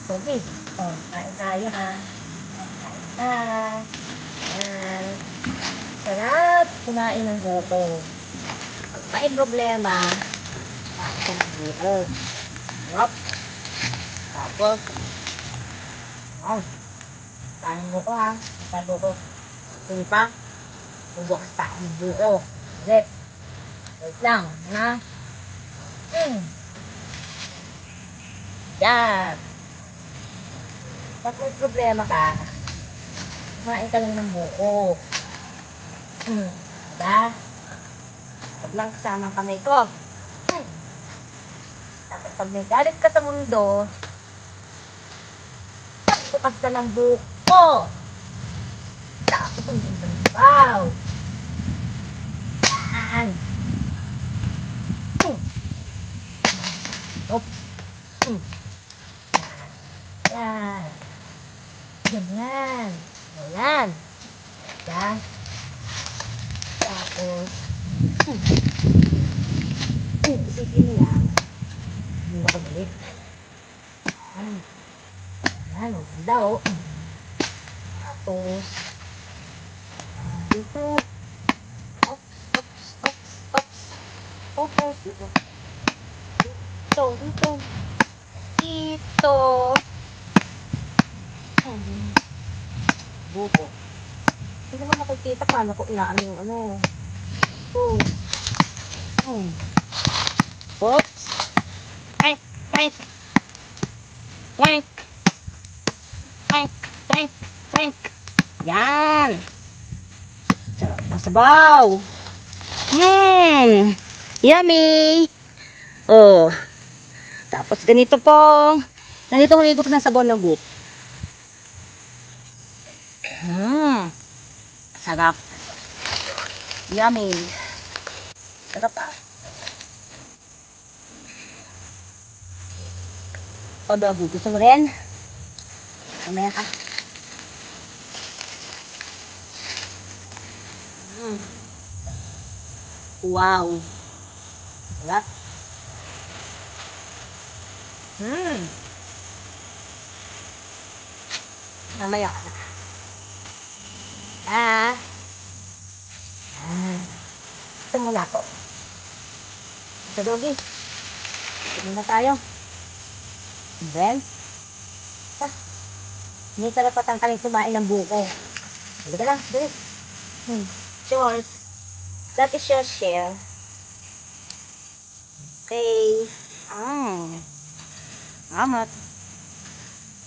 Tubig. Oh, kain tayo ha. Kain na. Yan. Sarap kumain ng buko. Pag may problema, kain ka ng buko. Sarap. Tapos, oh, kain mo ko ha. Kain mo ko. Sige pa. Bubukas pa ako ng buko. Ulit. Wait lang, ha? Yan. Pag may problema ka, kumain ka lang ng buko. Diba? Huwag lang kasama ang kamay ko. Tapos pag may galit ka sa mundo, bukas ka ng buko. Tapos ang wow. Yan. Op. Yan. Ganyan. Ganyan. Yan. Tapos, isipin mo lang, hindi na pagalit. Yan. Yan, maganda o. Tapos, dito. Ops, ops, ops, ops. Ops, dito. Dito, dito. Dito. Buko. Hindi naman nakikita paano ko inaano yung ano. Oops. Ay, ay. Ay. Ay, ay, ay. Yan. Sarap ng sabaw. Yummy. Oh. Tapos ganito pong. Ganito kung higop ng sabaw ng group. Sarap. Yummy. Sarap ah. O, bago. Gusto mo rin? Mamaya ka. Wow. Sarap. Mamaya ka na. Ito muna ako. Ito, Doggy. Ito muna tayo. Then, hindi talaga patangkalin kumain ng buko. Hindi ka lang, bilis. Yours. That is your share. Okay. Amat.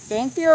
Thank you.